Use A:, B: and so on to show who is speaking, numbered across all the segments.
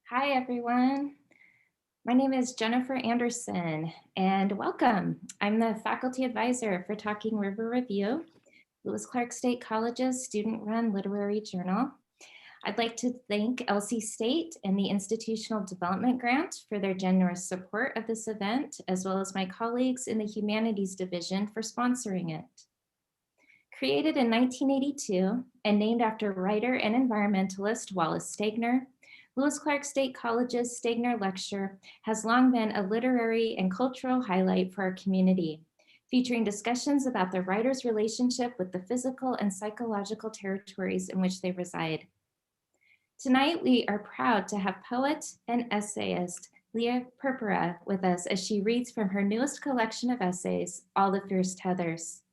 A: Hi, everyone. My name is Jennifer Anderson, and welcome. I'm the faculty advisor for Talking River Review, Lewis Clark State College's student-run literary journal. I'd like to thank LC State and the Institutional Development Grant for their generous support of this event, as well as my colleagues in the Humanities Division for sponsoring it. Created in 1982 and named after writer and environmentalist Wallace Stegner, Lewis Clark State College's Stegner Lecture has long been a literary and cultural highlight for our community, featuring discussions about the writer's relationship with the physical and psychological territories in which they reside. Tonight, we are proud to have poet and essayist Leah Purpura with us as she reads from her newest collection of essays, All the Fierce Tethers.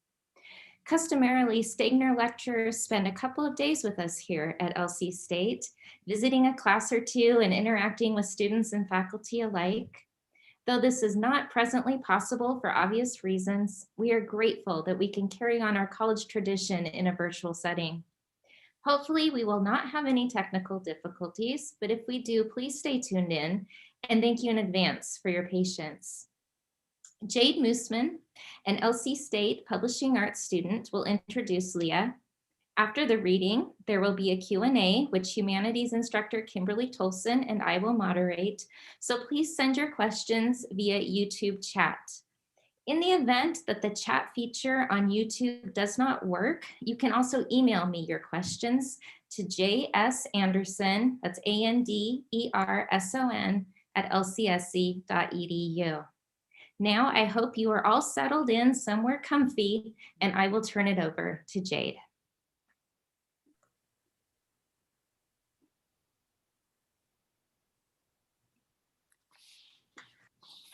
A: Customarily, Stegner lecturers spend a couple of days with us here at LC State, visiting a class or two and interacting with students and faculty alike. Though this is not presently possible for obvious reasons, we are grateful that we can carry on our college tradition in a virtual setting. Hopefully, we will not have any technical difficulties, but if we do, please stay tuned in, and thank you in advance for your patience. Jade Moosman, an LC State Publishing Arts student, will introduce Leah. After the reading, there will be a Q&A, which humanities instructor Kimberly Tolson and I will moderate. So please send your questions via YouTube chat. In the event that the chat feature on YouTube does not work, you can also email me your questions to jsanderson, that's ANDERSON, at lcsc.edu. Now, I hope you are all settled in somewhere comfy, and I will turn it over to Jade.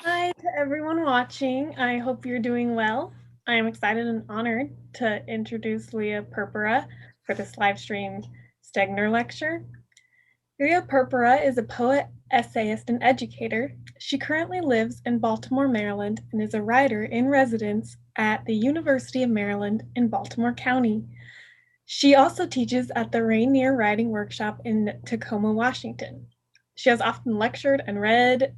B: Hi to everyone watching. I hope you're doing well. I am excited and honored to introduce Leah Purpura for this live streamed Stegner lecture. Leah Purpura is a poet, essayist, and educator. She currently lives in Baltimore, Maryland, and is a writer in residence at the University of Maryland in Baltimore County. She also teaches at the Rainier Writing Workshop in Tacoma, Washington. She has often lectured and read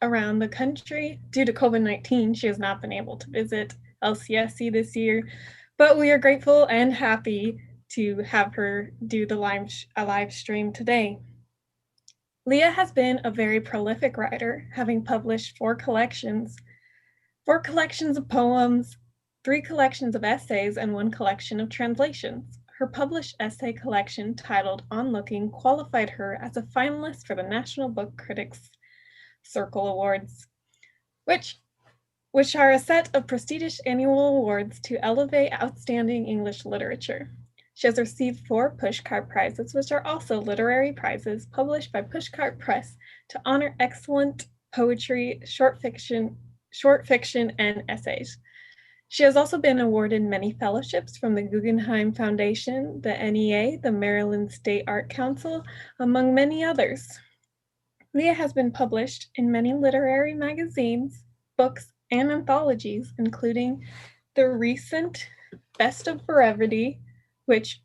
B: around the country. Due to COVID-19, she has not been able to visit LCSC this year, but we are grateful and happy to have her do a live stream today. Leah has been a very prolific writer, having published 4 collections of poems, 3 collections of essays, and 1 collection of translations. Her published essay collection, titled On Looking, qualified her as a finalist for the National Book Critics Circle Awards, which are a set of prestigious annual awards to elevate outstanding English literature. She has received 4 Pushcart Prizes, which are also literary prizes published by Pushcart Press to honor excellent poetry, short fiction, and essays. She has also been awarded many fellowships from the Guggenheim Foundation, the NEA, the Maryland State Art Council, among many others. Leah has been published in many literary magazines, books, and anthologies, including the recent Best of Brevity, which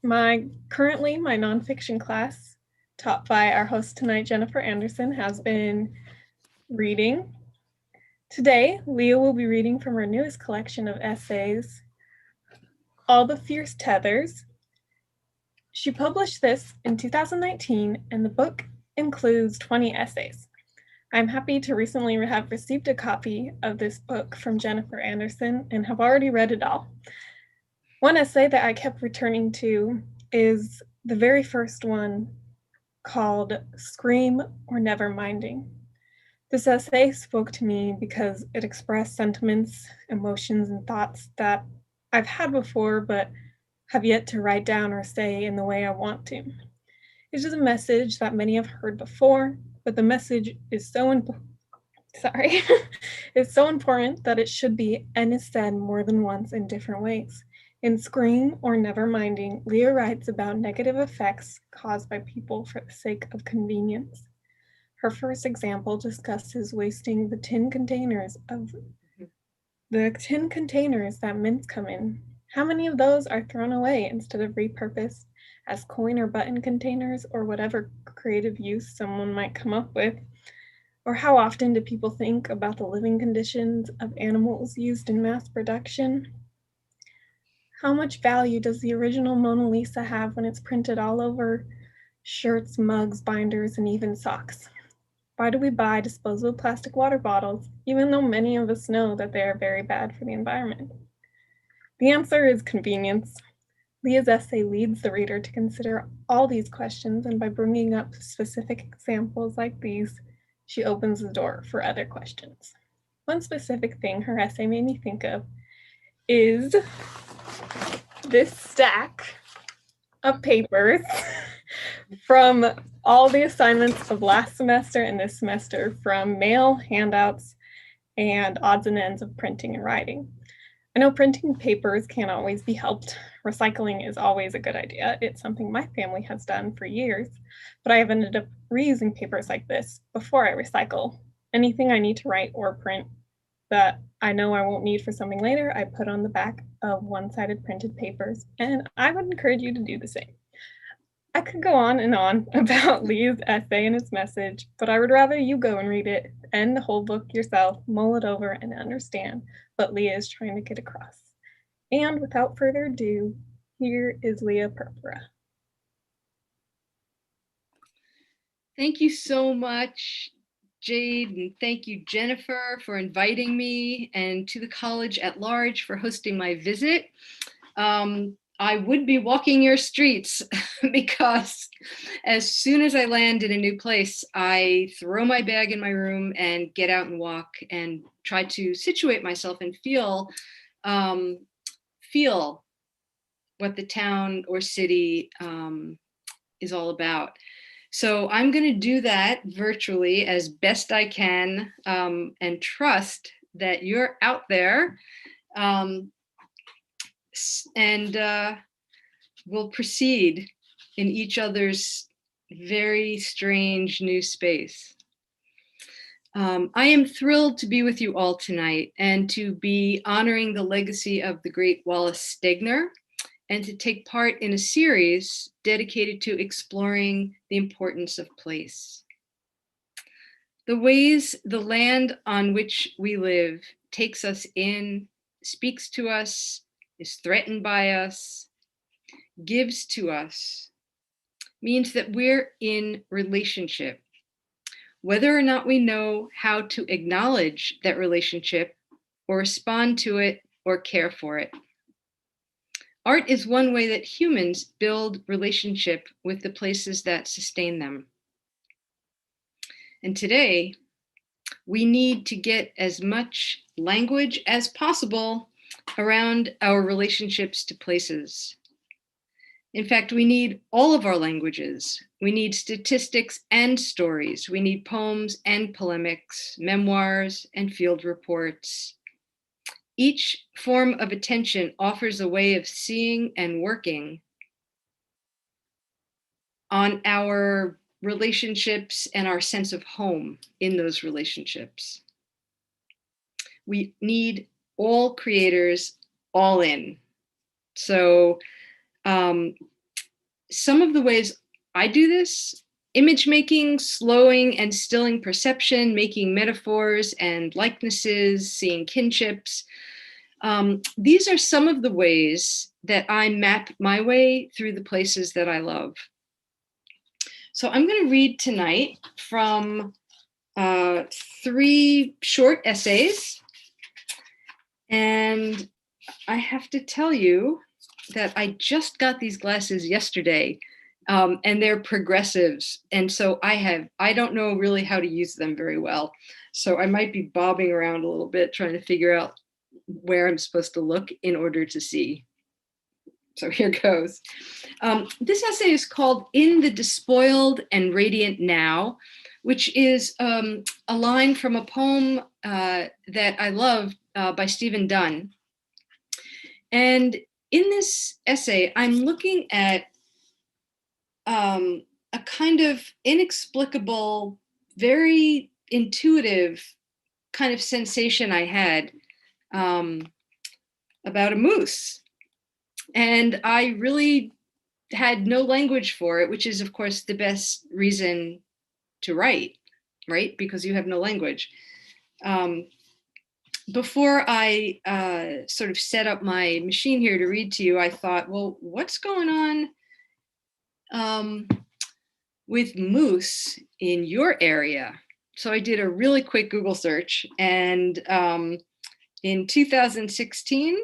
B: currently my nonfiction class, taught by our host tonight, Jennifer Anderson, has been reading. Today, Leah will be reading from her newest collection of essays, All the Fierce Tethers. She published this in 2019, and the book includes 20 essays. I'm happy to recently have received a copy of this book from Jennifer Anderson and have already read it all. One essay that I kept returning to is the very first one, called Scream or Never Minding. This essay spoke to me because it expressed sentiments, emotions, and thoughts that I've had before but have yet to write down or say in the way I want to. It is a message that many have heard before, but the message is so it's so important that it should be and is said more than once in different ways. In Scream or Never Minding, Leah writes about negative effects caused by people for the sake of convenience. Her first example discusses wasting the tin containers that mints come in. How many of those are thrown away instead of repurposed as coin or button containers or whatever creative use someone might come up with? Or how often do people think about the living conditions of animals used in mass production? How much value does the original Mona Lisa have when it's printed all over shirts, mugs, binders, and even socks? Why do we buy disposable plastic water bottles, even though many of us know that they are very bad for the environment? The answer is convenience. Leah's essay leads the reader to consider all these questions, and by bringing up specific examples like these, she opens the door for other questions. One specific thing her essay made me think of is this stack of papers from all the assignments of last semester and this semester, from mail, handouts, and odds and ends of printing and writing. I know printing papers can't always be helped. Recycling is always a good idea. It's something my family has done for years, but I have ended up reusing papers like this before I recycle. Anything I need to write or print that I know I won't need for something later, I put on the back of one-sided printed papers, and I would encourage you to do the same. I could go on and on about Leah's essay and its message, but I would rather you go and read it and the whole book yourself, mull it over, and understand what Leah is trying to get across. And without further ado, here is Leah Purpura.
C: Thank you so much, Jade, and thank you, Jennifer, for inviting me, and to the college at large for hosting my visit. I would be walking your streets because as soon as I land in a new place, I throw my bag in my room and get out and walk and try to situate myself and feel what the town or city is all about. So I'm going to do that virtually as best I can, and trust that you're out there, and we'll proceed in each other's very strange new space. I am thrilled to be with you all tonight and to be honoring the legacy of the great Wallace Stegner, and to take part in a series dedicated to exploring the importance of place. The ways the land on which we live takes us in, speaks to us, is threatened by us, gives to us, means that we're in relationship. Whether or not we know how to acknowledge that relationship or respond to it or care for it. Art is one way that humans build relationship with the places that sustain them. And today, we need to get as much language as possible around our relationships to places. In fact, we need all of our languages. We need statistics and stories. We need poems and polemics, memoirs and field reports. Each form of attention offers a way of seeing and working on our relationships and our sense of home in those relationships. We need all creators all in. So some of the ways I do this: image making, slowing and stilling perception, making metaphors and likenesses, seeing kinships. These are some of the ways that I map my way through the places that I love. So I'm going to read tonight from 3 short essays. And I have to tell you that I just got these glasses yesterday, and they're progressives. And so I don't know really how to use them very well. So I might be bobbing around a little bit trying to figure out where I'm supposed to look in order to see. So here goes. This essay is called "In the Despoiled and Radiant Now," which is a line from a poem that I love by Stephen Dunn. And in this essay, I'm looking at a kind of inexplicable, very intuitive kind of sensation I had about a moose. And I really had no language for it, which is, of course, the best reason to write, right? Because you have no language. Before I sort of set up my machine here to read to you, I thought, well, what's going on with moose in your area? So I did a really quick Google search, and in 2016,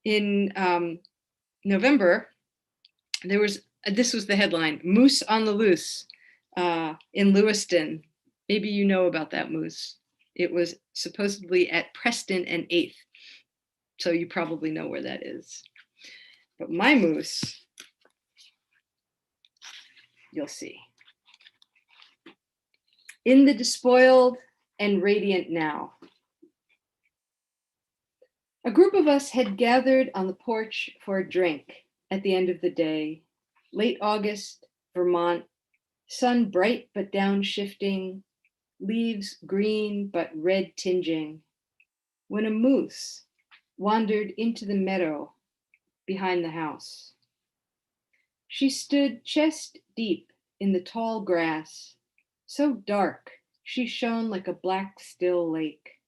C: in November, this was the headline: "Moose on the Loose in Lewiston." Maybe you know about that moose. It was supposedly at Preston and 8th. So you probably know where that is. But my moose, you'll see. In the Despoiled and Radiant Now. A group of us had gathered on the porch for a drink at the end of the day. Late August, Vermont, sun bright but downshifting, leaves green but red tinging, when a moose wandered into the meadow behind the house. She stood chest deep in the tall grass, so dark she shone like a black still lake.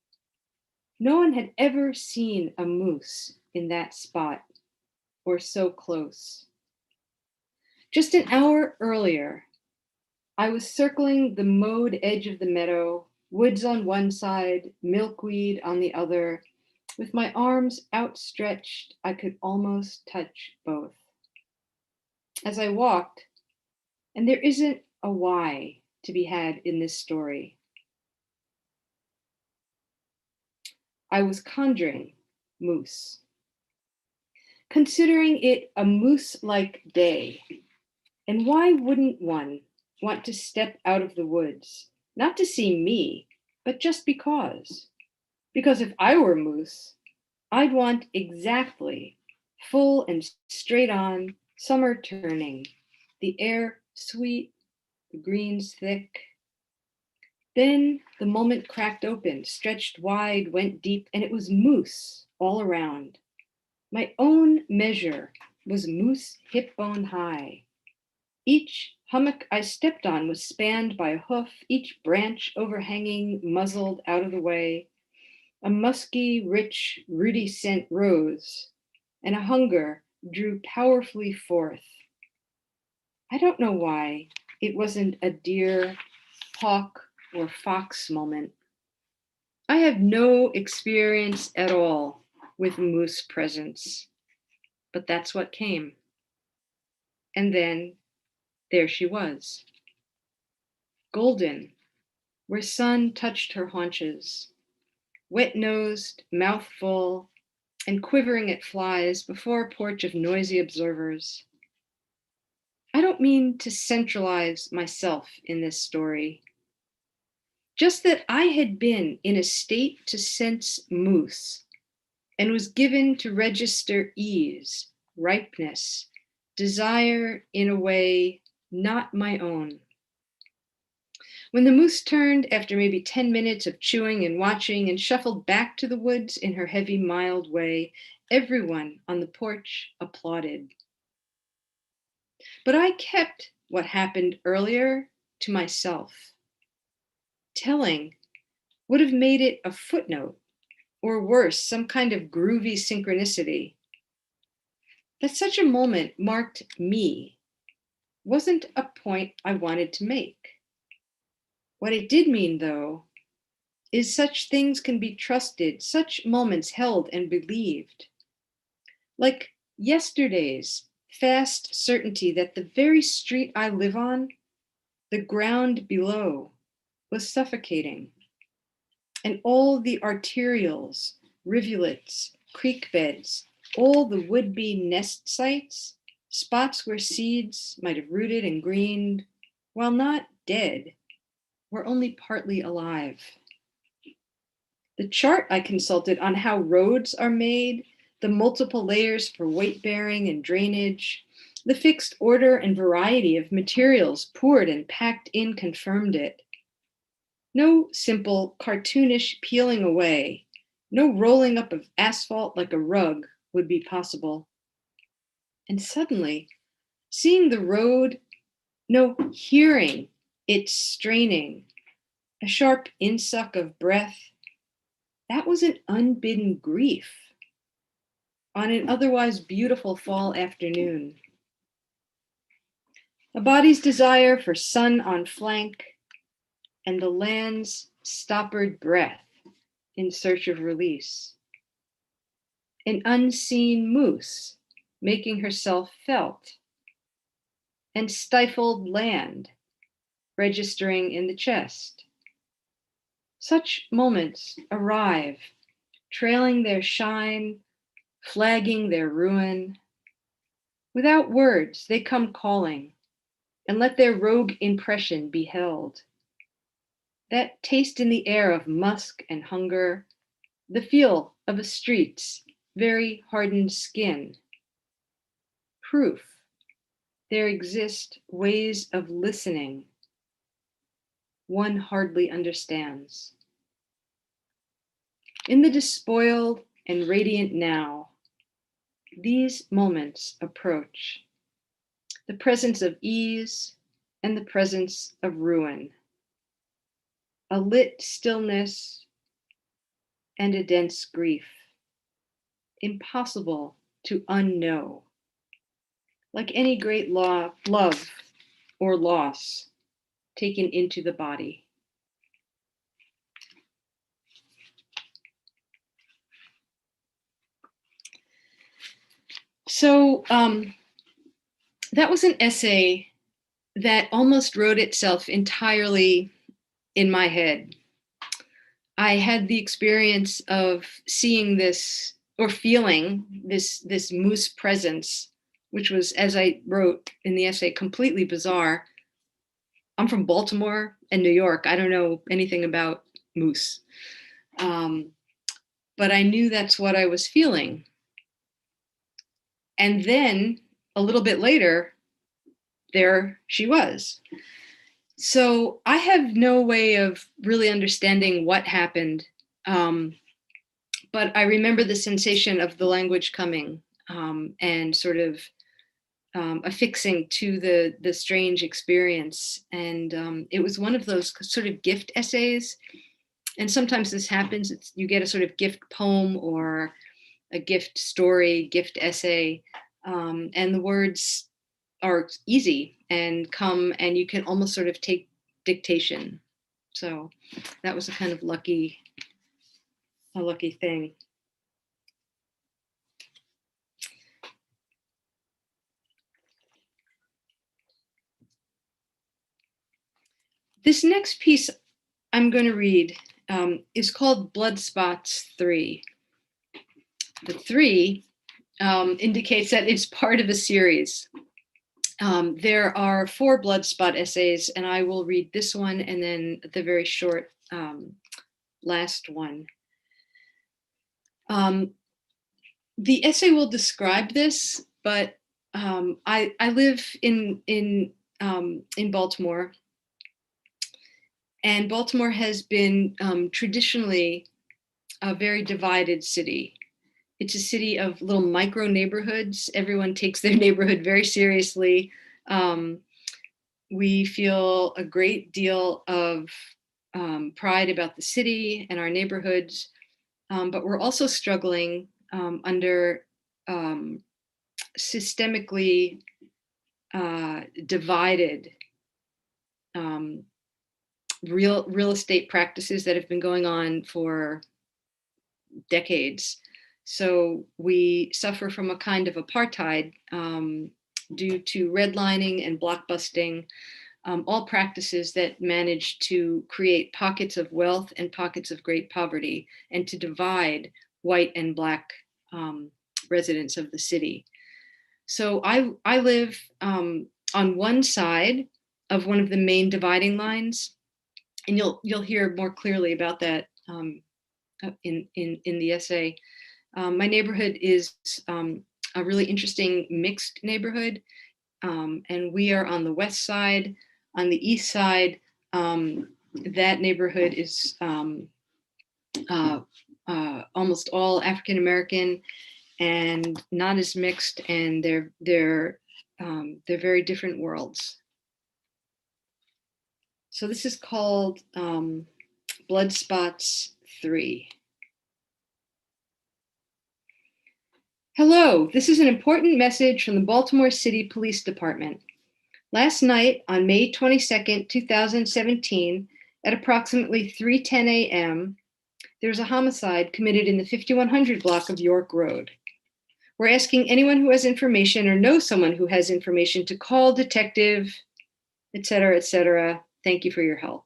C: No one had ever seen a moose in that spot, or so close. Just an hour earlier, I was circling the mowed edge of the meadow, woods on one side, milkweed on the other. With my arms outstretched, I could almost touch both. As I walked, and there isn't a why to be had in this story, I was conjuring moose, considering it a moose-like day. And why wouldn't one want to step out of the woods, not to see me, but just because? Because if I were moose, I'd want exactly full and straight on, summer turning, the air sweet, the greens thick. Then the moment cracked open, stretched wide, went deep, and it was moose all around. My own measure was moose hip bone high. Each hummock I stepped on was spanned by a hoof, each branch overhanging, muzzled out of the way. A musky, rich, rooty scent rose, and a hunger drew powerfully forth. I don't know why it wasn't a deer, hawk, or fox moment. I have no experience at all with moose presence, but that's what came. And then there she was, golden, where sun touched her haunches, wet-nosed, mouth full, and quivering at flies before a porch of noisy observers. I don't mean to centralize myself in this story, just that I had been in a state to sense moose and was given to register ease, ripeness, desire in a way not my own. When the moose turned after maybe 10 minutes of chewing and watching and shuffled back to the woods in her heavy, mild way, everyone on the porch applauded. But I kept what happened earlier to myself. Telling would have made it a footnote, or worse, some kind of groovy synchronicity. That such a moment marked me wasn't a point I wanted to make. What it did mean, though, is such things can be trusted, such moments held and believed. Like yesterday's fast certainty that the very street I live on, the ground below, was suffocating. And all the arterials, rivulets, creek beds, all the would-be nest sites, spots where seeds might have rooted and greened, while not dead, were only partly alive. The chart I consulted on how roads are made, the multiple layers for weight bearing and drainage, the fixed order and variety of materials poured and packed in confirmed it. No simple, cartoonish peeling away, no rolling up of asphalt like a rug would be possible. And suddenly, seeing the road, no, hearing it straining, a sharp insuck of breath, that was an unbidden grief on an otherwise beautiful fall afternoon. A body's desire for sun on flank and the land's stoppered breath in search of release. An unseen moose making herself felt, and stifled land registering in the chest. Such moments arrive, trailing their shine, flagging their ruin. Without words, they come calling, and let their rogue impression be held. That taste in the air of musk and hunger, the feel of a street's very hardened skin. Proof there exist ways of listening one hardly understands. In the despoiled and radiant now, these moments approach, the presence of ease and the presence of ruin, a lit stillness and a dense grief, impossible to unknow, like any great love or loss taken into the body. So that was an essay that almost wrote itself entirely in my head. I had the experience of seeing this or feeling this moose presence, which was, as I wrote in the essay, completely bizarre. I'm from Baltimore and New York. I don't know anything about moose. But I knew that's what I was feeling. And then a little bit later, there she was. So I have no way of really understanding what happened. But I remember the sensation of the language coming and sort of affixing to the strange experience. And it was one of those sort of gift essays. And sometimes this happens, you get a sort of gift poem or a gift story, gift essay, and the words are easy and come and you can almost sort of take dictation. So that was a kind of lucky thing. This next piece I'm going to read is called Blood Spots 3. The 3 indicates that it's part of a series. There are 4 blood spot essays, and I will read this one and then the very short last one. The essay will describe this, but I live in Baltimore, and Baltimore has been traditionally a very divided city. It's a city of little micro neighborhoods. Everyone takes their neighborhood very seriously. We feel a great deal of pride about the city and our neighborhoods, but we're also struggling under systemically divided real estate practices that have been going on for decades. So we suffer from a kind of apartheid due to redlining and blockbusting, all practices that manage to create pockets of wealth and pockets of great poverty, and to divide white and Black residents of the city. So I live on one side of one of the main dividing lines, and you'll hear more clearly about that in the essay. My neighborhood is a really interesting mixed neighborhood, and we are on the west side. On the east side, that neighborhood is almost all African American and not as mixed, and they're very different worlds. So this is called Blood Spots 3. Hello, this is an important message from the Baltimore City Police Department. Last night on May 22nd, 2017, at approximately 3:10 a.m., there was a homicide committed in the 5100 block of York Road. We're asking anyone who has information or knows someone who has information to call detective, etc., etc. Thank you for your help.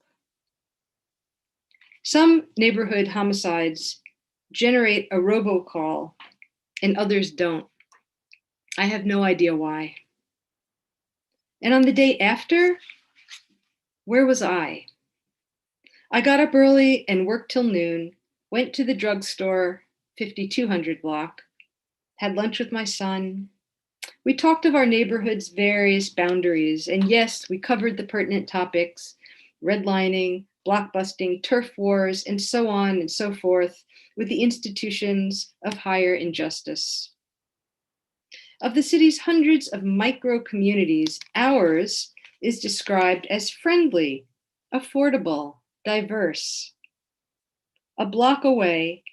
C: Some neighborhood homicides generate a robocall and others don't. I have no idea why. And on the day after, where was I? I got up early and worked till noon, went to the drugstore, 5200 block, had lunch with my son. We talked of our neighborhood's various boundaries, and yes, we covered the pertinent topics, redlining, blockbusting, turf wars, and so on and so forth, with the institutions of higher injustice. Of the city's hundreds of micro communities, ours is described as friendly, affordable, diverse. A block away,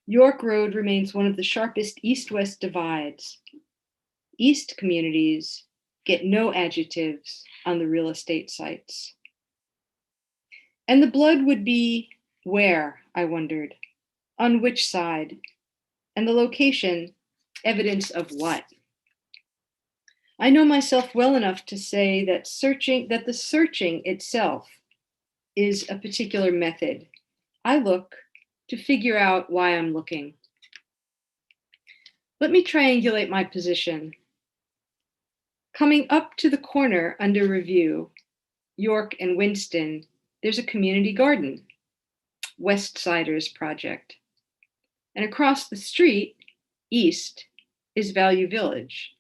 C: York Road remains one of the sharpest east-west divides. East communities get no adjectives on the real estate sites. And the blood would be where, I wondered, on which side, and the location, evidence of what? I know myself well enough to say that the searching itself is a particular method. I look to figure out why I'm looking. Let me triangulate my position. Coming up to the corner under review, York and Winston, there's a community garden, West Siders Project. And across the street, east, is Value Village,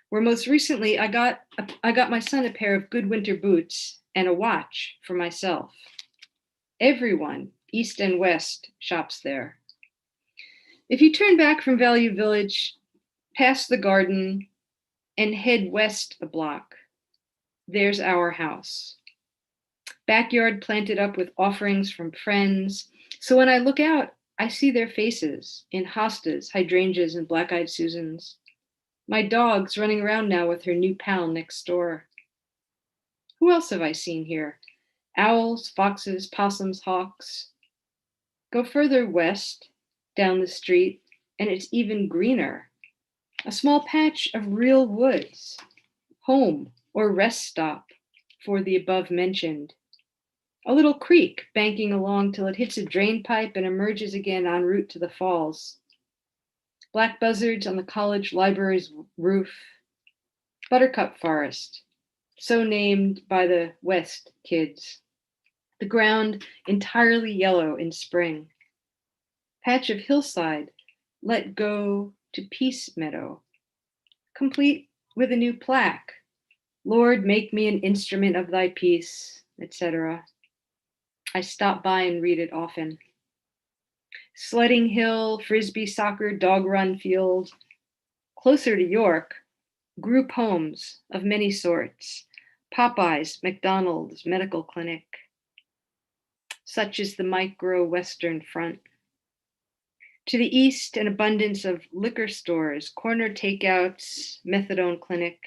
C: where most recently I got my son a pair of good winter boots and a watch for myself. Everyone, east and west, shops there. If you turn back from Value Village, past the garden, and head west a block, there's our house. Backyard planted up with offerings from friends. So when I look out, I see their faces in hostas, hydrangeas, and black-eyed Susans. My dog's running around now with her new pal next door. Who else have I seen here? Owls, foxes, possums, hawks. Go further west, down the street, and it's even greener. A small patch of real woods, home or rest stop for the above mentioned. A little creek banking along till it hits a drain pipe and emerges again en route to the falls. Black buzzards on the college library's roof. Buttercup Forest, so named by the West kids. The ground entirely yellow in spring. Patch of hillside let go to Peace Meadow, complete with a new plaque. Lord, make me an instrument of thy peace, etc. I stop by and read it often. Sledding Hill, Frisbee Soccer, Dog Run Field. Closer to York, group homes of many sorts. Popeyes, McDonald's, medical clinic. Such is the micro-western front. To the east, an abundance of liquor stores, corner takeouts, methadone clinic.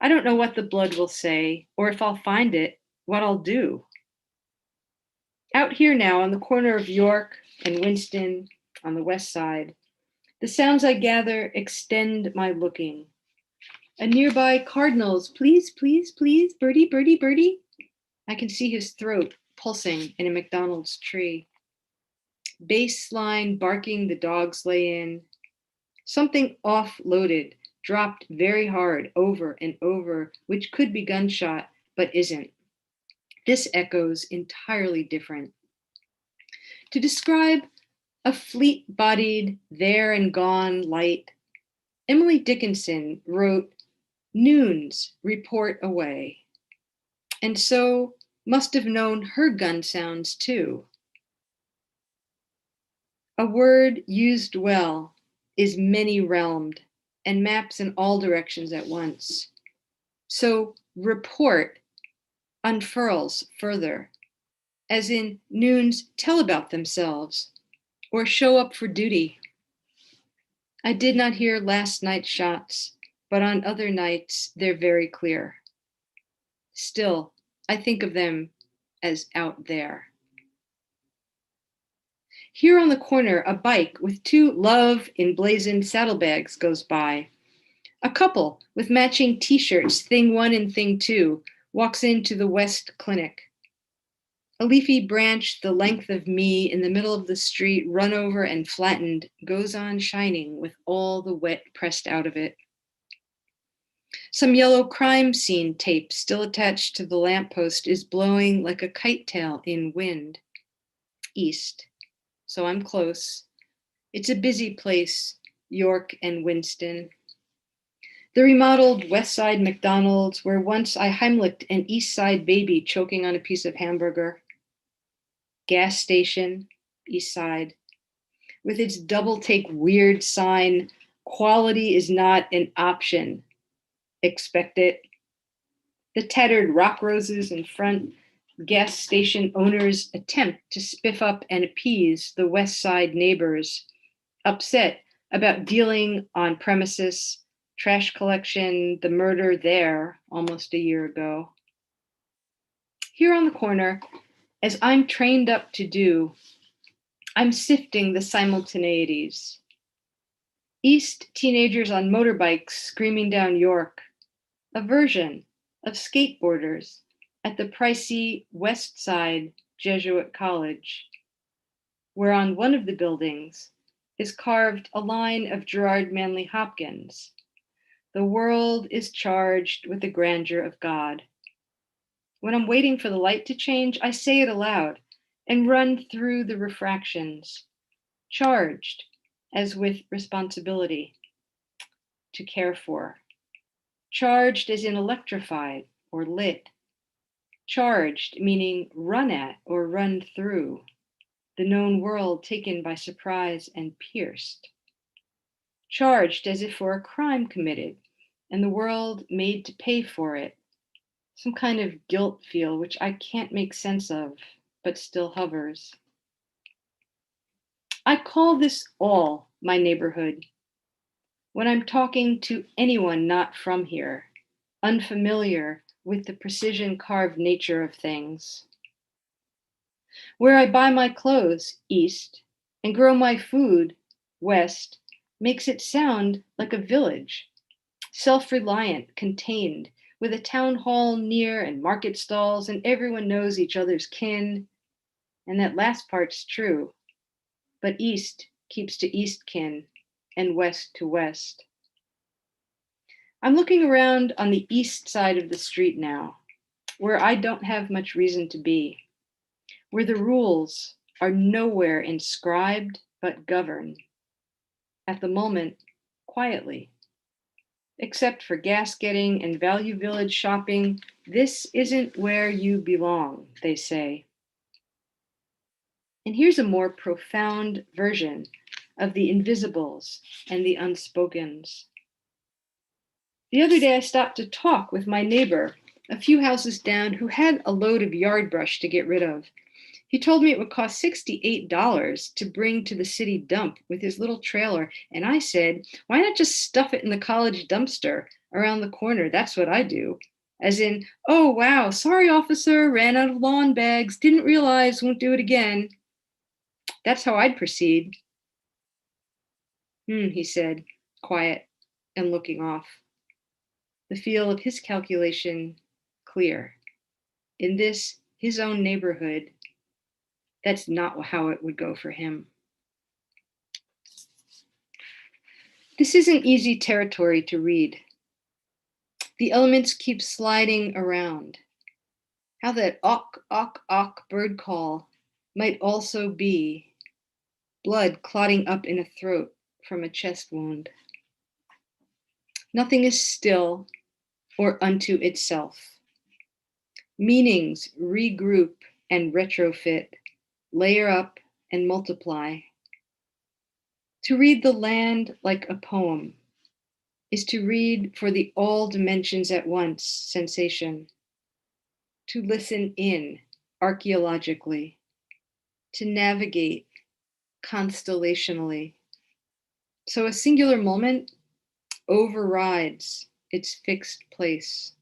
C: I don't know what the blood will say, or if I'll find it, what I'll do. Out here now on the corner of York and Winston on the west side, the sounds I gather extend my looking. A nearby cardinal's, please, please, please, birdie, birdie, birdie. I can see his throat pulsing in a McDonald's tree. Baseline barking the dogs lay in. Something offloaded, dropped very hard over and over, which could be gunshot, but isn't. This echoes entirely different. To describe a fleet-bodied, there and gone light, Emily Dickinson wrote, "Noons report away," and so must have known her gun sounds too. A word used well is many-realmed and maps in all directions at once. So report unfurls further, as in noons tell about themselves or show up for duty. I did not hear last night's shots, but on other nights they're very clear. Still, I think of them as out there. Here on the corner, a bike with 2 love emblazoned saddlebags goes by. A couple with matching t-shirts, thing 1 and thing 2, walks into the West Clinic. A leafy branch the length of me in the middle of the street, run over and flattened, goes on shining with all the wet pressed out of it. Some yellow crime scene tape still attached to the lamppost is blowing like a kite tail in wind. East, so I'm close. It's a busy place, York and Winston. The remodeled West Side McDonald's, where once I Heimlicked an East Side baby choking on a piece of hamburger. Gas station, East Side, with its double take weird sign, quality is not an option. Expect it. The tattered rock roses in front, gas station owners attempt to spiff up and appease the West Side neighbors, upset about dealing on premises, trash collection, the murder there almost a year ago. Here on the corner, as I'm trained up to do, I'm sifting the simultaneities. East teenagers on motorbikes screaming down York, a version of skateboarders at the pricey West Side Jesuit College, where on one of the buildings is carved a line of Gerard Manley Hopkins. The world is charged with the grandeur of God. When I'm waiting for the light to change, I say it aloud and run through the refractions, charged as with responsibility to care for, charged as in electrified or lit, charged meaning run at or run through, the known world taken by surprise and pierced, charged as if for a crime committed and the world made to pay for it, some kind of guilt feel which I can't make sense of, but still hovers. I call this all my neighborhood. When I'm talking to anyone not from here, unfamiliar with the precision carved nature of things. Where I buy my clothes, East, and grow my food, West, makes it sound like a village, self-reliant, contained, with a town hall near and market stalls, and everyone knows each other's kin. And that last part's true, but East keeps to East kin and West to West. I'm looking around on the east side of the street now, where I don't have much reason to be, where the rules are nowhere inscribed but govern, at the moment, quietly. Except for gas getting and Value Village shopping, this isn't where you belong, they say. And here's a more profound version of the invisibles and the unspokens. The other day I stopped to talk with my neighbor a few houses down who had a load of yard brush to get rid of. He told me it would cost $68 to bring to the city dump with his little trailer. And I said, why not just stuff it in the college dumpster around the corner? That's what I do. As in, oh, wow, sorry, officer, ran out of lawn bags, didn't realize, won't do it again. That's how I'd proceed. He said, quiet and looking off. The feel of his calculation clear. In this, his own neighborhood, that's not how it would go for him. This isn't easy territory to read. The elements keep sliding around. How that awk, awk, awk bird call might also be blood clotting up in a throat from a chest wound. Nothing is still or unto itself. Meanings regroup and retrofit, layer up and multiply. To read the land like a poem is to read for the all dimensions at once sensation, to listen in archaeologically, to navigate constellationally. So a singular moment overrides its fixed place.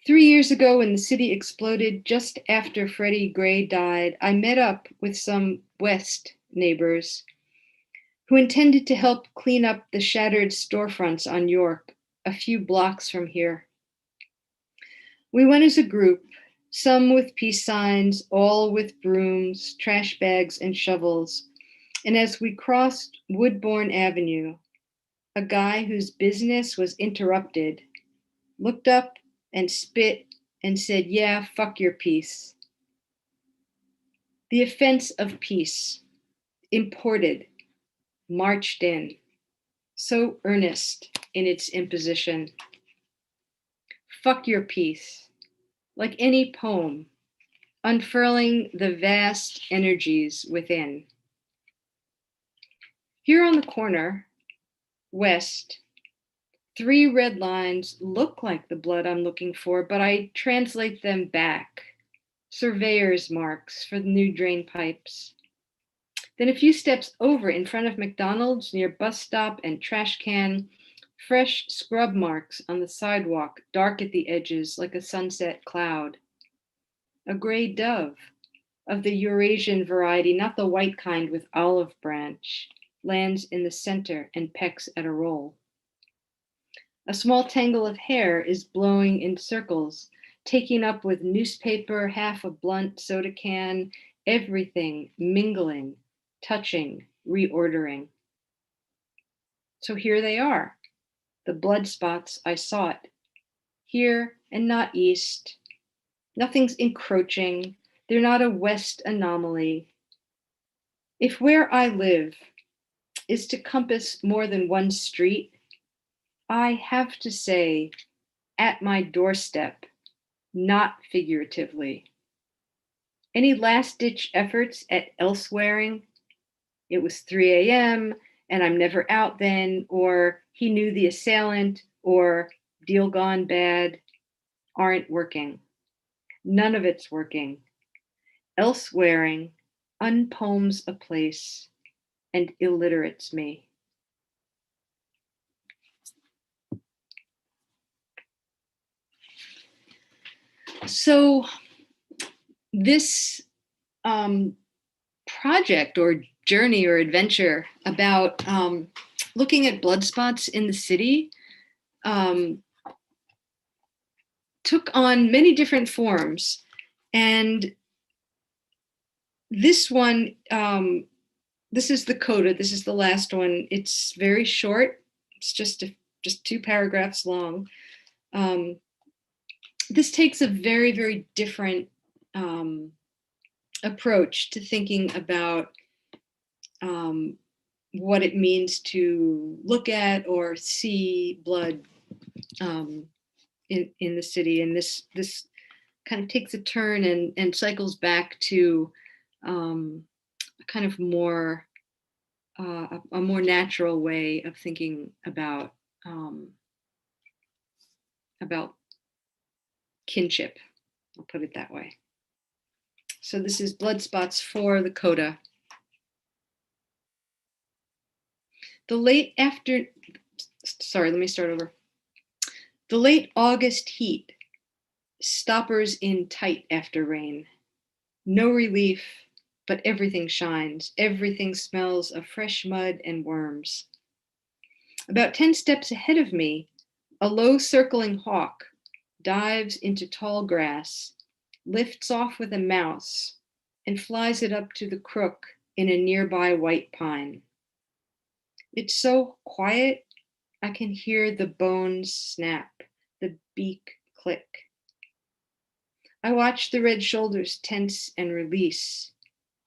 C: 3 years ago, when the city exploded just after Freddie Gray died, I met up with some West neighbors who intended to help clean up the shattered storefronts on York, a few blocks from here. We went as a group, some with peace signs, all with brooms, trash bags, and shovels. And as we crossed Woodbourne Avenue, a guy whose business was interrupted looked up and spit and said, yeah, fuck your peace. The offense of peace, imported, marched in, so earnest in its imposition. Fuck your peace, like any poem, unfurling the vast energies within. Here on the corner, west, 3 red lines look like the blood I'm looking for, but I translate them back. Surveyor's marks for the new drain pipes. Then a few steps over in front of McDonald's near bus stop and trash can, fresh scrub marks on the sidewalk, dark at the edges like a sunset cloud. A gray dove of the Eurasian variety, not the white kind with olive branch, lands in the center and pecks at a roll. A small tangle of hair is blowing in circles, taking up with newspaper, half a blunt soda can, everything mingling, touching, reordering. So here they are, the blood spots I sought. Here and not east. Nothing's encroaching. They're not a west anomaly. If where I live is to compass more than one street, I have to say, at my doorstep, not figuratively. Any last-ditch efforts at elsewhereing? It was 3 a.m. and I'm never out then, or he knew the assailant, or deal gone bad, aren't working. None of it's working. Elsewhereing unpoems a place and illiterates me. So this project or journey or adventure about looking at blood spots in the city took on many different forms. And this one, this is the coda, this is the last one. It's very short. It's just 2 paragraphs long. This takes a very, very different approach to thinking about what it means to look at or see blood in the city. And this kind of takes a turn and cycles back to a kind of more a more natural way of thinking about kinship. I'll put it that way. So this is Blood Spots for the Coda. The late August heat, stoppers in tight after rain. No relief, but everything shines. Everything smells of fresh mud and worms. About 10 steps ahead of me, a low circling hawk dives into tall grass, lifts off with a mouse, and flies it up to the crook in a nearby white pine. It's so quiet, I can hear the bones snap, the beak click. I watch the red shoulders tense and release,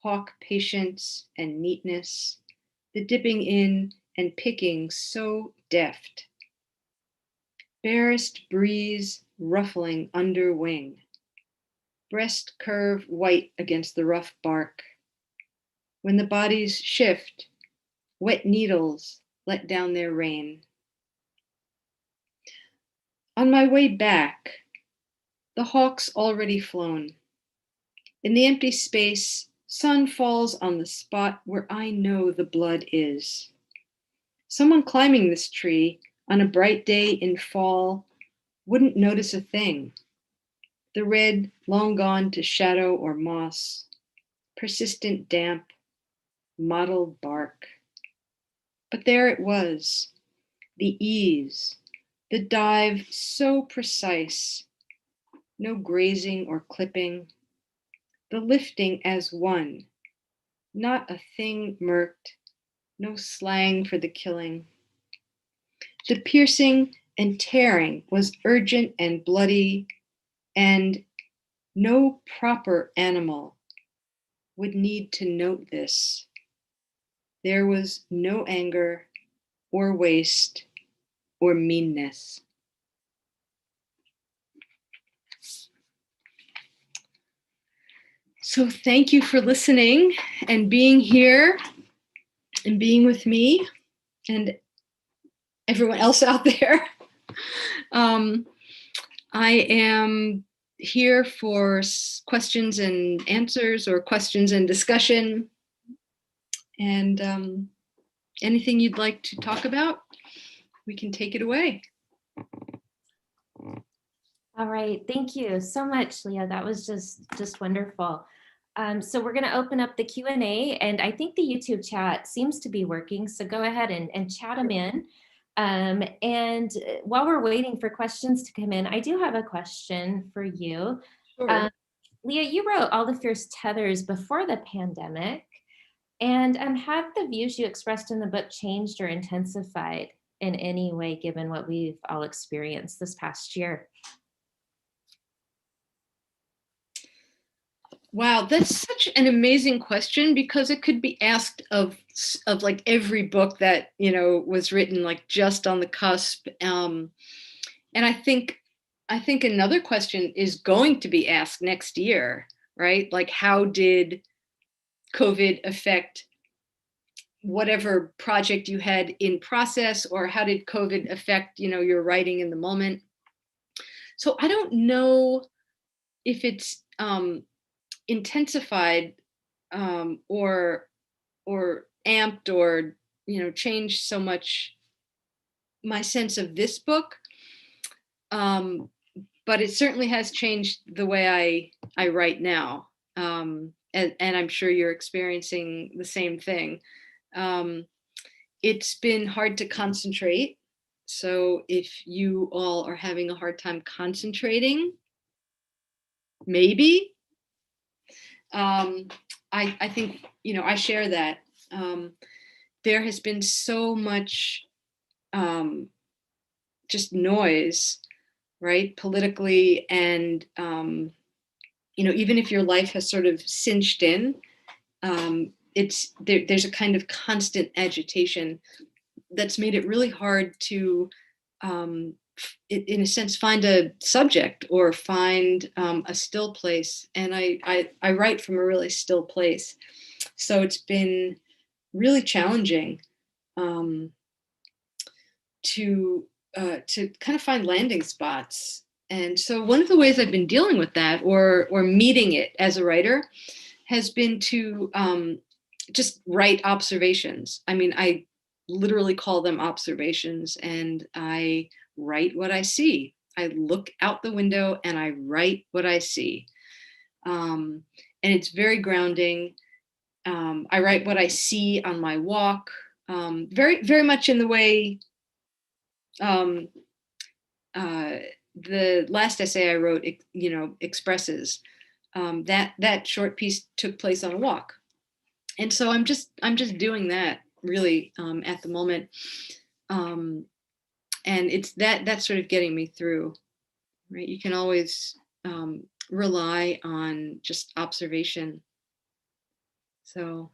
C: hawk patience and neatness, the dipping in and picking so deft. Barest breeze ruffling under wing, breast curve white against the rough bark. When the bodies shift, wet needles let down their rain. On my way back, the hawk's already flown. In the empty space, sun falls on the spot where I know the blood is. Someone climbing this tree on a bright day in fall wouldn't notice a thing. The red long gone to shadow or moss, persistent damp, mottled bark. But there it was, the ease, the dive so precise, no grazing or clipping, the lifting as one, not a thing murked, no slang for the killing. The piercing and tearing was urgent and bloody, and no proper animal would need to note this. There was no anger or waste or meanness. So thank you for listening and being here and being with me and everyone else out there. I am here for questions and answers or questions and discussion. And anything you'd like to talk about, we can take it away.
A: All right, thank you so much, Leah. That was just wonderful. So we're going to open up the Q&A, and I think the YouTube chat seems to be working. So go ahead and chat them in. And while we're waiting for questions to come in, I do have a question for you.
C: Sure.
A: Leah, you wrote All the Fierce Tethers before the pandemic. And have the views you expressed in the book changed or intensified in any way, given what we've all experienced this past year?
C: Wow, that's such an amazing question, because it could be asked of like every book that, you know, was written like just on the cusp. And I think another question is going to be asked next year, right? Like, how did COVID affect whatever project you had in process, or how did COVID affect, you know, your writing in the moment? So I don't know if it's intensified or amped or, you know, changed so much my sense of this book, but it certainly has changed the way I write now, and I'm sure you're experiencing the same thing. It's been hard to concentrate, so if you all are having a hard time concentrating, maybe. I think, you know, I share that. There has been so much just noise, right? Politically, and even if your life has sort of cinched in, there's a kind of constant agitation that's made it really hard to, in a sense, find a subject or find a still place. And I write from a really still place, so it's been really challenging to kind of find landing spots. And so one of the ways I've been dealing with that, or meeting it as a writer, has been to just write observations. I mean, I literally call them observations, and I write what I see. I look out the window and I write what I see. And it's very grounding. I write what I see on my walk, very, very much in the way the last essay I wrote, expresses. That short piece took place on a walk, and so I'm just doing that really at the moment, and it's that's sort of getting me through. Right, you can always rely on just observation. So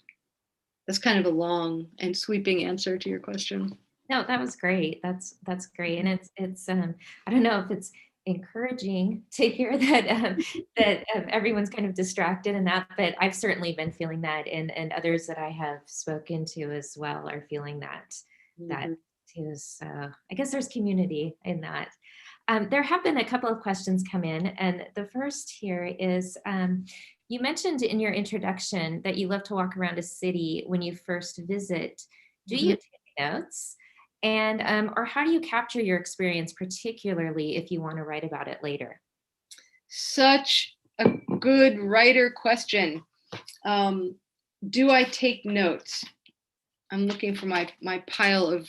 C: that's kind of a long and sweeping answer to your question.
A: No, that was great. That's great. And it's I don't know if it's encouraging to hear that everyone's kind of distracted and that, but I've certainly been feeling that, and others that I have spoken to as well are feeling that too. So I guess there's community in that. There have been a couple of questions come in, and the first here is, you mentioned in your introduction that you love to walk around a city when you first visit. Do you take notes? And or how do you capture your experience, particularly if you want to write about it later?
C: Such a good writer question. Do I take notes? I'm looking for my pile of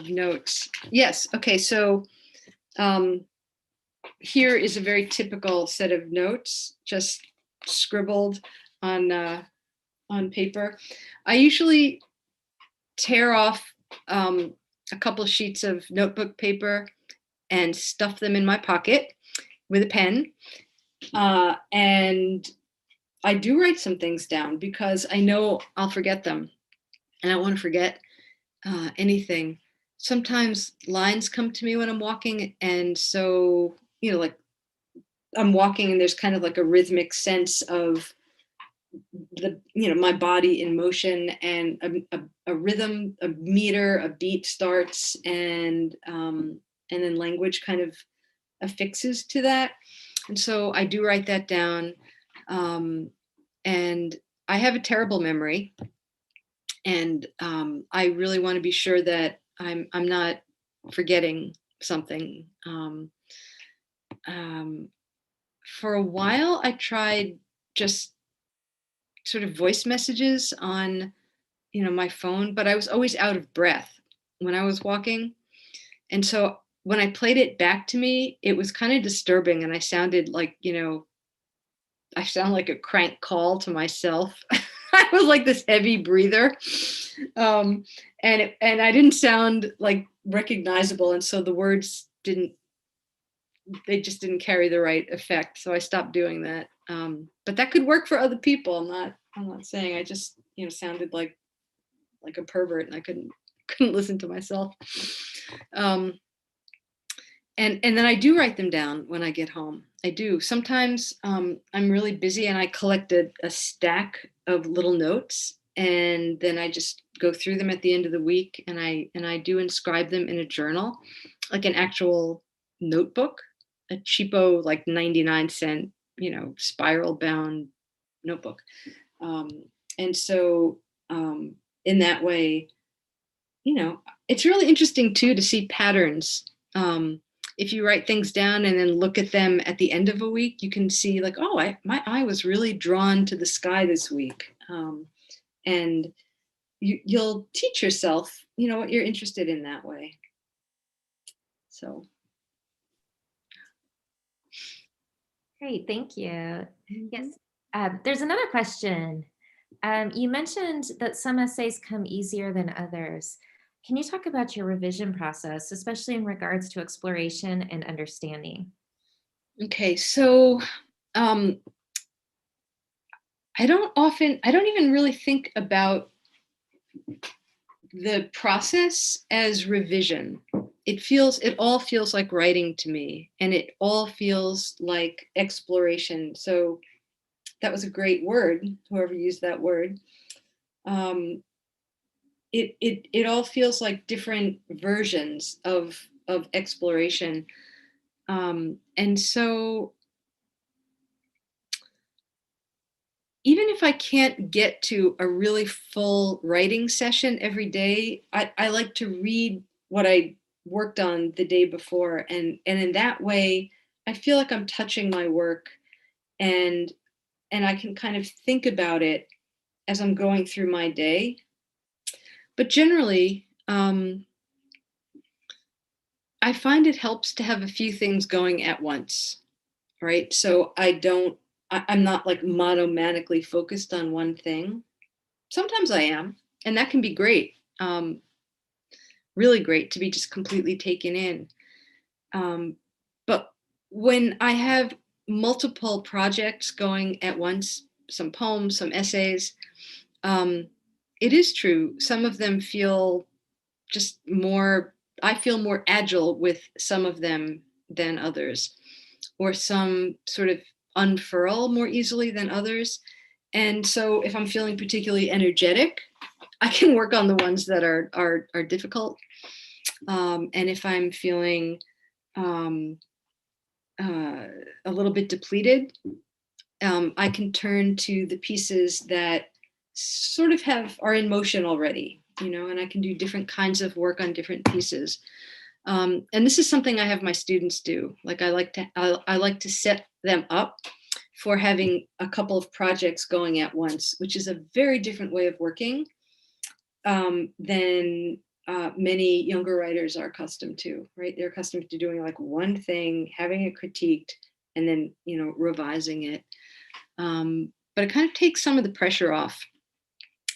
C: notes. Yes. Okay. So here is a very typical set of notes, just scribbled on paper. I usually tear off a couple sheets of notebook paper and stuff them in my pocket with a pen. And I do write some things down because I know I'll forget them, and I don't want to forget anything. Sometimes lines come to me when I'm walking, and so, like I'm walking and there's kind of like a rhythmic sense of my body in motion, and a rhythm, a meter, a beat starts, and then language kind of affixes to that. And so I do write that down. And I have a terrible memory, and I really want to be sure that I'm not forgetting something. For a while, I tried just sort of voice messages on, my phone, but I was always out of breath when I was walking. And so when I played it back to me, it was kind of disturbing, and I sounded like, I sound like a crank call to myself. I was like this heavy breather. And I didn't sound like recognizable. And so the words just didn't carry the right effect. So I stopped doing that. But that could work for other people. I'm not saying. I just, sounded like a pervert, and I couldn't listen to myself. And then I do write them down when I get home. I do. Sometimes I'm really busy and I collected a stack of little notes, and then I just go through them at the end of the week, and I do inscribe them in a journal, like an actual notebook, a cheapo, like 99-cent, spiral bound notebook. And so in that way, it's really interesting too to see patterns. If you write things down and then look at them at the end of a week, you can see like, oh, my eye was really drawn to the sky this week. And you'll teach yourself, what you're interested in that way. So.
A: Great, thank you. Yes, there's another question. You mentioned that some essays come easier than others. Can you talk about your revision process, especially in regards to exploration and understanding?
C: Okay, so um, I don't even really think about the process as revision. It all feels like writing to me, and it all feels like exploration. So that was a great word, whoever used that word. It all feels like different versions of exploration. And so even if I can't get to a really full writing session every day, I like to read what I worked on the day before. And in that way, I feel like I'm touching my work, and I can kind of think about it as I'm going through my day. But generally, I find it helps to have a few things going at once, right? So I'm not like monomanically focused on one thing. Sometimes I am, and that can be great. Really great to be just completely taken in. But when I have multiple projects going at once, some poems, some essays, it is true. Some of them feel just more, I feel more agile with some of them than others, or some sort of unfurl more easily than others. And so if I'm feeling particularly energetic, I can work on the ones that are difficult. And if I'm feeling um, a little bit depleted, I can turn to the pieces that sort of are in motion already, and I can do different kinds of work on different pieces. And this is something I have my students do. Like I like to set them up for having a couple of projects going at once, which is a very different way of working than many younger writers are accustomed to, right? They're accustomed to doing like one thing, having it critiqued, and then, revising it. But it kind of takes some of the pressure off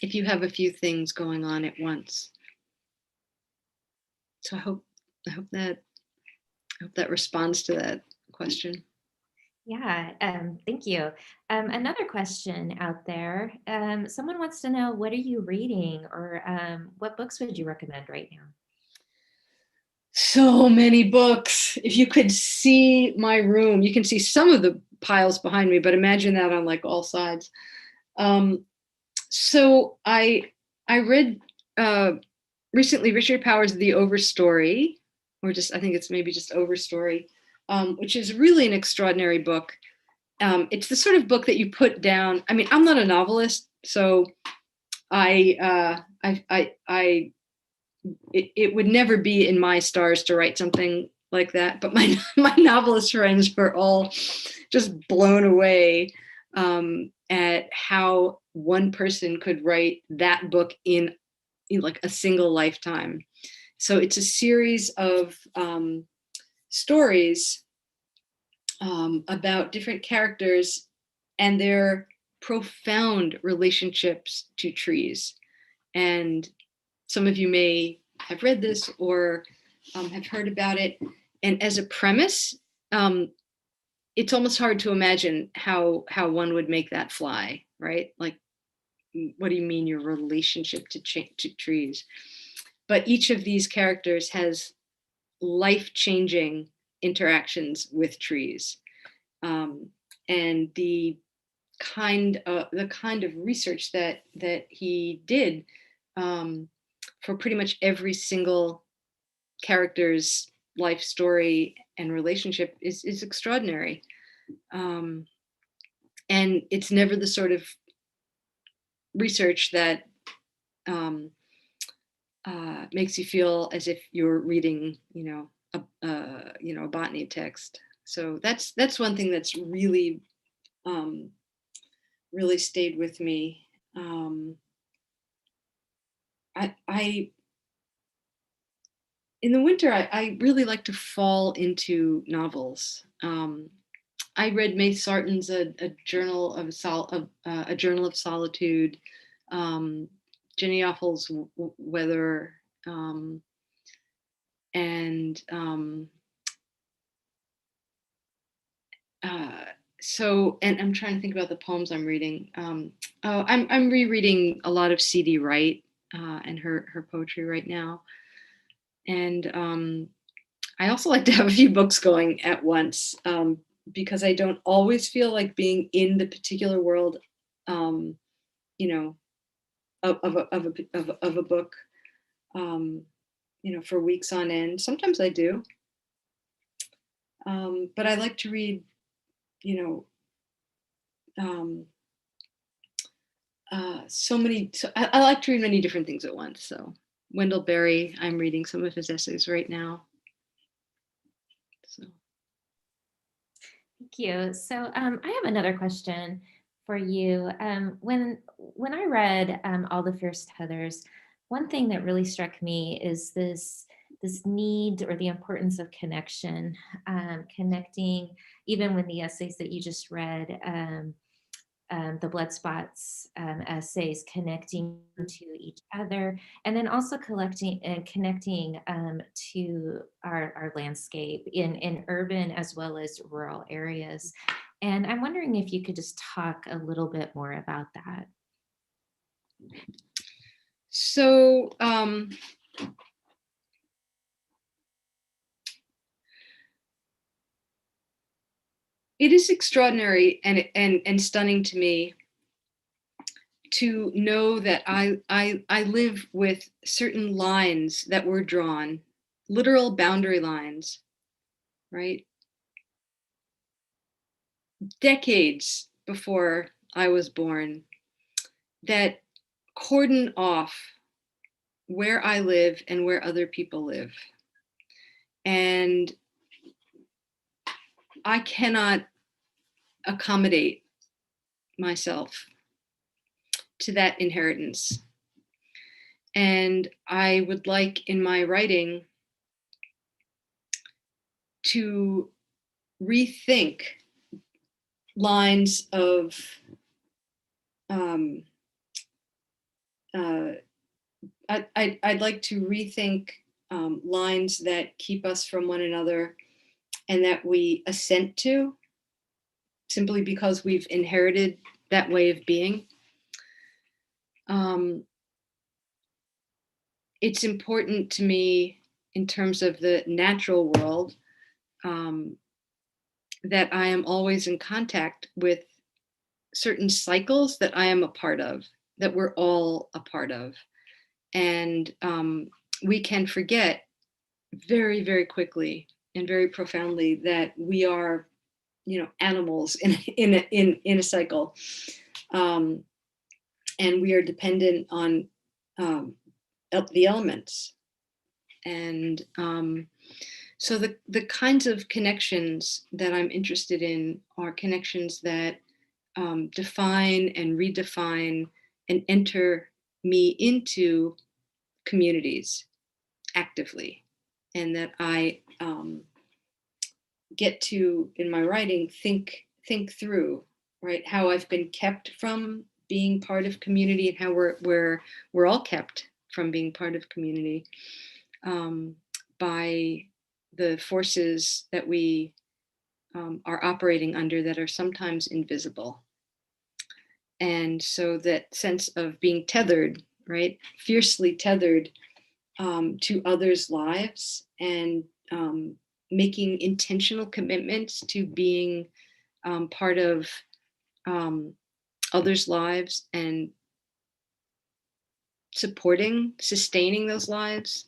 C: if you have a few things going on at once. So I hope that responds to that question.
A: Yeah, thank you. Another question out there. Someone wants to know, what are you reading, or what books would you recommend right now?
C: So many books. If you could see my room, you can see some of the piles behind me, but imagine that on like all sides. So I read recently Richard Powers' The Overstory, or just I think it's maybe just Overstory, which is really an extraordinary book. It's the sort of book that you put down. I mean, I'm not a novelist, so it would never be in my stars to write something like that. But my novelist friends were all just blown away at how one person could write that book in like a single lifetime. So it's a series of stories about different characters and their profound relationships to trees. And some of you may have read this or have heard about it. And as a premise, it's almost hard to imagine how one would make that fly, right? Like, what do you mean your relationship to trees? But each of these characters has life-changing interactions with trees, and the kind of research that he did for pretty much every single character's life story and relationship is extraordinary. And it's never the sort of research that makes you feel as if you're reading, a botany text. So that's one thing that's really, really stayed with me. I in the winter, I really like to fall into novels. I read May Sarton's a journal of a journal of solitude. Jenny Offel's Weather. And so, and I'm trying to think about the poems I'm reading. I'm rereading a lot of C.D. Wright and her poetry right now. And I also like to have a few books going at once because I don't always feel like being in the particular world, you know, of a book, you know, for weeks on end. Sometimes I do, but I like to read, you know, so many. So I like to read many different things at once. So Wendell Berry, I'm reading some of his essays right now. So.
A: Thank you. So I have another question for you. When I read All the Fierce Tethers, one thing that really struck me is this need or the importance of connection, connecting, even when the essays that you just read, the blood spots essays, connecting to each other, and then also collecting and connecting to our landscape in urban as well as rural areas. And I'm wondering if you could just talk a little bit more about that.
C: So it is extraordinary and stunning to me to know that I live with certain lines that were drawn, literal boundary lines, right? Decades before I was born, that cordon off where I live and where other people live. And I cannot accommodate myself to that inheritance. And I would like in my writing to rethink lines of I'd like to rethink lines that keep us from one another and that we assent to simply because we've inherited that way of being. It's important to me in terms of the natural world that I am always in contact with certain cycles that I am a part of, that we're all a part of. And we can forget very, very quickly and very profoundly that we are, you know, animals in a cycle, and we are dependent on the elements. And so the kinds of connections that I'm interested in are connections that define and redefine and enter me into communities actively, and that I get to, in my writing, think through, right, how I've been kept from being part of community and how we're all kept from being part of community by the forces that we are operating under that are sometimes invisible. And so that sense of being tethered, right, fiercely tethered to others' lives and making intentional commitments to being part of others' lives and supporting, sustaining those lives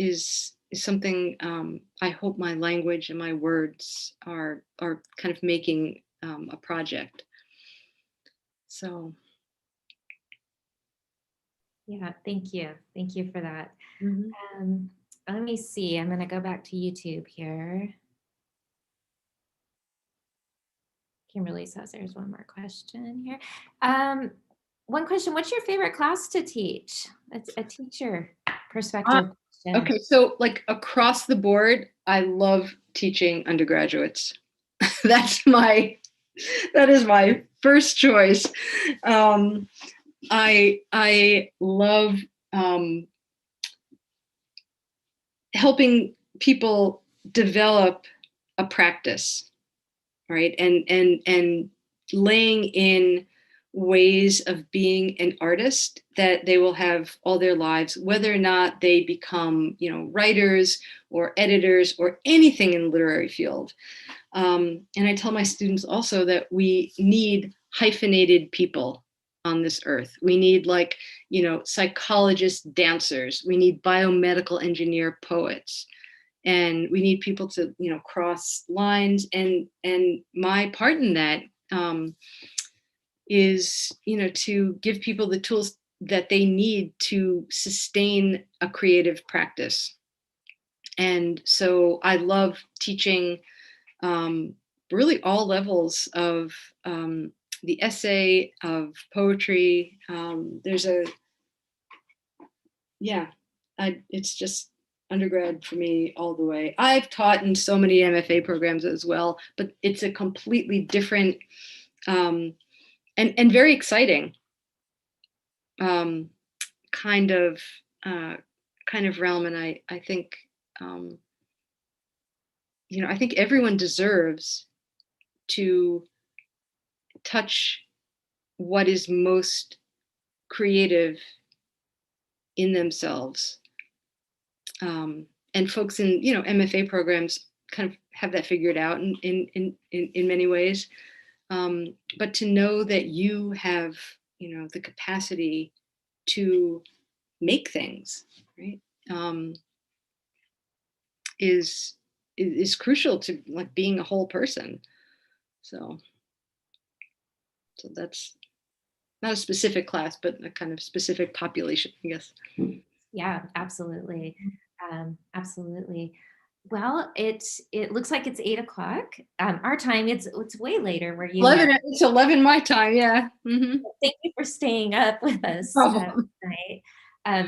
C: is something I hope my language and my words are kind of making a project. So.
A: Yeah, thank you. Thank you for that.
C: Mm-hmm.
A: Let me see. I'm going to go back to YouTube here. Kimberly says there's one more question here. One question, what's your favorite class to teach? It's a teacher perspective question.
C: Okay, so like across the board, I love teaching undergraduates. That is my first choice. I love helping people develop a practice, right? And laying in ways of being an artist that they will have all their lives, whether or not they become, writers or editors or anything in the literary field. And I tell my students also that we need hyphenated people on this earth. We need psychologists, dancers. We need biomedical engineer poets. And we need people to, cross lines. And my part in that is, to give people the tools that they need to sustain a creative practice. And so I love teaching really all levels of the essay, of poetry. It's just undergrad for me all the way. I've taught in so many MFA programs as well, but it's a completely different and very exciting kind of realm. And I think I think everyone deserves to touch what is most creative in themselves. And folks in, MFA programs kind of have that figured out in many ways. But to know that you have, the capacity to make things, right, is crucial to like being a whole person. So that's not a specific class, but a kind of specific population, I guess.
A: Yeah, absolutely. Absolutely. Well, it looks like it's 8 o'clock. Our time, it's way later where you
C: 11, it's 11 my time, yeah. Mm-hmm.
A: Thank you for staying up with us tonight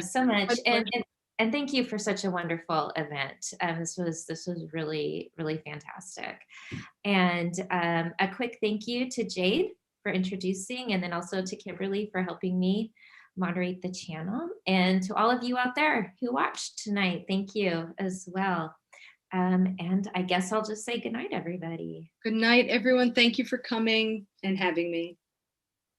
A: so much. And thank you for such a wonderful event. This was really, really fantastic. And a quick thank you to Jade for introducing, and then also to Kimberly for helping me moderate the channel. And to all of you out there who watched tonight, thank you as well. And I guess I'll just say good night, everybody.
C: Good night, everyone. Thank you for coming and having me.